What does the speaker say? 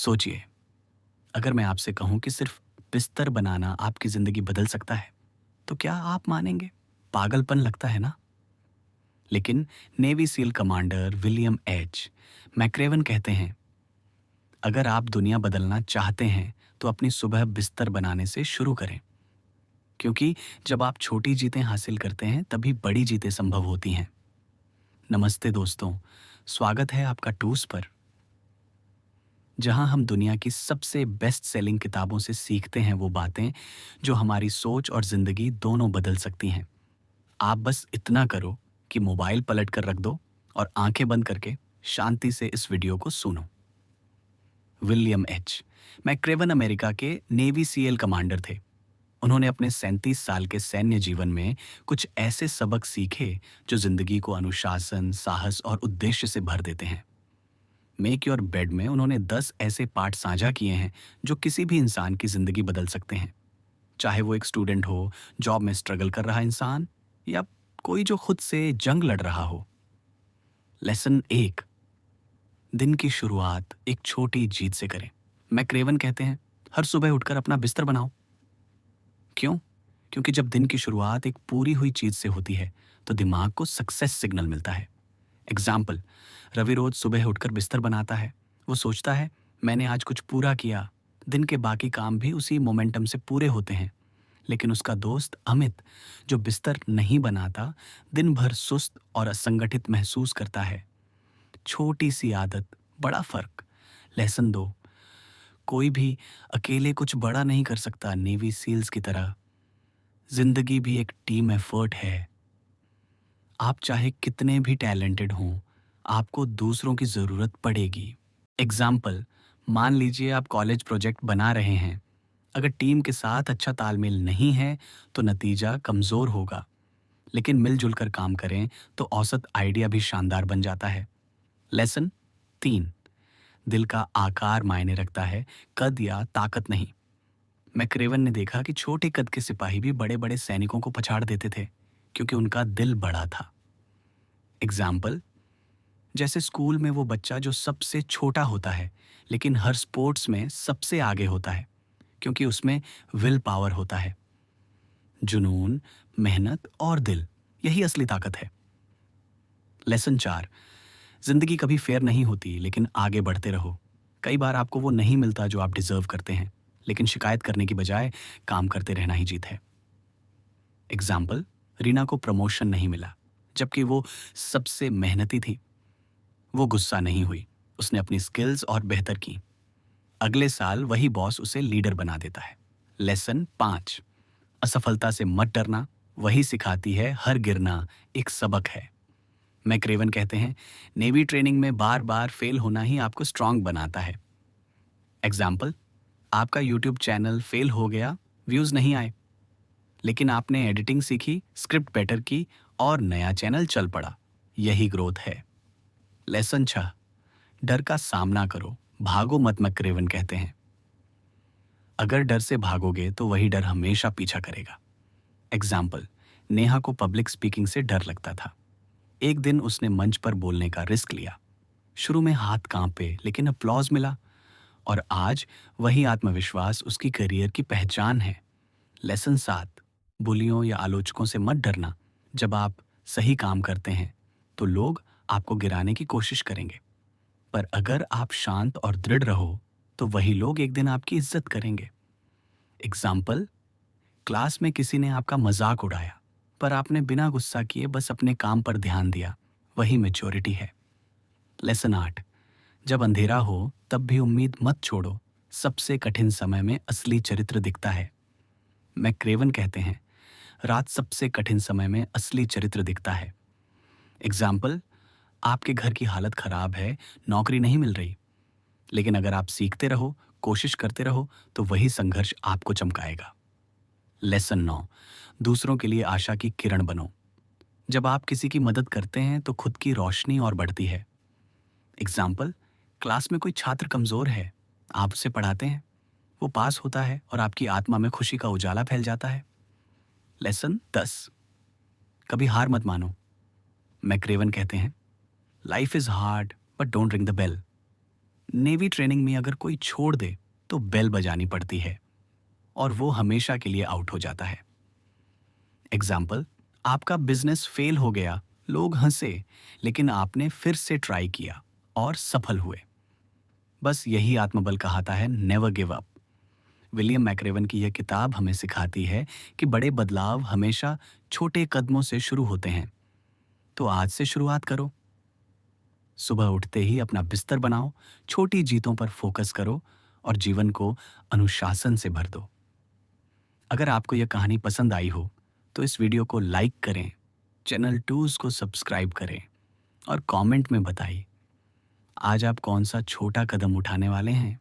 सोचिए, अगर मैं आपसे कहूं कि सिर्फ बिस्तर बनाना आपकी जिंदगी बदल सकता है, तो क्या आप मानेंगे? पागलपन लगता है ना? लेकिन navy seal commander William H McRaven कहते हैं, अगर आप दुनिया बदलना चाहते हैं तो अपनी सुबह बिस्तर बनाने से शुरू करें। क्योंकि जब आप छोटी जीतें हासिल करते हैं तभी बड़ी जीतें संभव होती हैं। नमस्ते दोस्तों, स्वागत है आपका टूस पर, जहां हम दुनिया की सबसे बेस्ट सेलिंग किताबों से सीखते हैं वो बातें जो हमारी सोच और जिंदगी दोनों बदल सकती हैं। आप बस इतना करो कि मोबाइल पलट कर रख दो और आंखें बंद करके शांति से इस वीडियो को सुनो। विलियम एच मैक्रेवन अमेरिका के नेवी सीएल कमांडर थे। उन्होंने अपने 37 साल के सैन्य जीवन में कुछ ऐसे सबक सीखे जो जिंदगी को अनुशासन, साहस और उद्देश्य से भर देते हैं। मेक योर बेड में उन्होंने 10 ऐसे पाठ साझा किए हैं जो किसी भी इंसान की जिंदगी बदल सकते हैं। चाहे वो एक स्टूडेंट हो, जॉब में स्ट्रगल कर रहा इंसान, या कोई जो खुद से जंग लड़ रहा हो। लेसन 1, दिन की शुरुआत एक छोटी जीत से करें। मैक्रेवन कहते हैं, हर सुबह उठकर अपना बिस्तर बनाओ। क्यों? क्योंकि जब दिन की शुरुआत एक पूरी हुई चीज से होती है तो दिमाग को सक्सेस सिग्नल मिलता है। एग्जाम्पल, रवि रोज सुबह उठकर बिस्तर बनाता है। वो सोचता है, मैंने आज कुछ पूरा किया। दिन के बाकी काम भी उसी मोमेंटम से पूरे होते हैं। लेकिन उसका दोस्त अमित, जो बिस्तर नहीं बनाता, दिन भर सुस्त और असंगठित महसूस करता है। छोटी सी आदत, बड़ा फर्क। लेसन 2, कोई भी अकेले कुछ बड़ा नहीं कर सकता। नेवी सील्स की तरह जिंदगी भी एक टीम एफर्ट है। आप चाहे कितने भी टैलेंटेड हों, आपको दूसरों की जरूरत पड़ेगी। एग्जाम्पल, मान लीजिए आप कॉलेज प्रोजेक्ट बना रहे हैं। अगर टीम के साथ अच्छा तालमेल नहीं है तो नतीजा कमजोर होगा। लेकिन मिलजुल कर काम करें तो औसत आइडिया भी शानदार बन जाता है। लेसन 3, दिल का आकार मायने रखता है, कद या ताकत नहीं। मैक्रेवन ने देखा कि छोटे कद के सिपाही भी बड़े बड़े सैनिकों को पछाड़ देते थे, क्योंकि उनका दिल बड़ा था। एग्जाम्पल, जैसे स्कूल में वो बच्चा जो सबसे छोटा होता है लेकिन हर स्पोर्ट्स में सबसे आगे होता है, क्योंकि उसमें विल पावर होता है। जुनून, मेहनत और दिल, यही असली ताकत है। लेसन 4, जिंदगी कभी फेयर नहीं होती, लेकिन आगे बढ़ते रहो। कई बार आपको वो नहीं मिलता जो आप डिजर्व करते हैं, लेकिन शिकायत करने की बजाय काम करते रहना ही जीत है। एग्जाम्पल, रीना को प्रमोशन नहीं मिला जबकि वो सबसे मेहनती थी। वो गुस्सा नहीं हुई, उसने अपनी स्किल्स और बेहतर की। अगले साल वही बॉस उसे लीडर बना देता है। लेसन 5, असफलता से मत डरना, वही सिखाती है हर गिरना एक सबक है। मैक्रेवन कहते हैं, नेवी ट्रेनिंग में बार बार फेल होना ही आपको स्ट्रांग बनाता है। एग्जाम्पल, आपका यूट्यूब चैनल फेल हो गया, व्यूज नहीं आए, लेकिन आपने एडिटिंग सीखी, स्क्रिप्ट बेटर की और नया चैनल चल पड़ा। यही ग्रोथ है। लेसन 6, डर का सामना करो, भागो मत। मैक्रेवन कहते हैं, अगर डर से भागोगे तो वही डर हमेशा पीछा करेगा। एग्जाम्पल, नेहा को पब्लिक स्पीकिंग से डर लगता था। एक दिन उसने मंच पर बोलने का रिस्क लिया। शुरू में हाथ कांपे, लेकिन अपलॉज मिला और आज वही आत्मविश्वास उसकी करियर की पहचान है। लेसन 7, बुलियों या आलोचकों से मत डरना। जब आप सही काम करते हैं तो लोग आपको गिराने की कोशिश करेंगे, पर अगर आप शांत और दृढ़ रहो तो वही लोग एक दिन आपकी इज्जत करेंगे। एग्जाम्पल, क्लास में किसी ने आपका मजाक उड़ाया, पर आपने बिना गुस्सा किए बस अपने काम पर ध्यान दिया, वही मैच्योरिटी है। लेसन 8, जब अंधेरा हो तब भी उम्मीद मत छोड़ो, सबसे कठिन समय में असली चरित्र दिखता है। मैक्रेवन कहते हैं, रात सबसे कठिन समय में असली चरित्र दिखता है। एग्जाम्पल, आपके घर की हालत खराब है, नौकरी नहीं मिल रही, लेकिन अगर आप सीखते रहो, कोशिश करते रहो, तो वही संघर्ष आपको चमकाएगा। लेसन 9, दूसरों के लिए आशा की किरण बनो। जब आप किसी की मदद करते हैं तो खुद की रोशनी और बढ़ती है। एग्जाम्पल, क्लास में कोई छात्र कमजोर है, आप उसे पढ़ाते हैं, वो पास होता है और आपकी आत्मा में खुशी का उजाला फैल जाता है। लेसन 10, कभी हार मत मानो। मैक्रेवन कहते हैं, life is hard but don't ring the bell. Navy training में अगर कोई छोड़ दे तो बेल बजानी पड़ती है और वो हमेशा के लिए आउट हो जाता है। एग्जाम्पल, आपका बिजनेस फेल हो गया, लोग हंसे, लेकिन आपने फिर से ट्राई किया और सफल हुए। बस यही आत्मबल कहाता है, never give up. William McRaven की यह किताब हमें सिखाती है कि बड़े बदलाव हमेशा छोटे कदमों से शुरू होते हैं। तो आज से शुरुआत करो। सुबह उठते ही अपना बिस्तर बनाओ, छोटी जीतों पर फोकस करो और जीवन को अनुशासन से भर दो। अगर आपको यह कहानी पसंद आई हो तो इस वीडियो को लाइक करें, चैनल टूज को सब्सक्राइब करें और कमेंट में बताइए आज आप कौन सा छोटा कदम उठाने वाले हैं।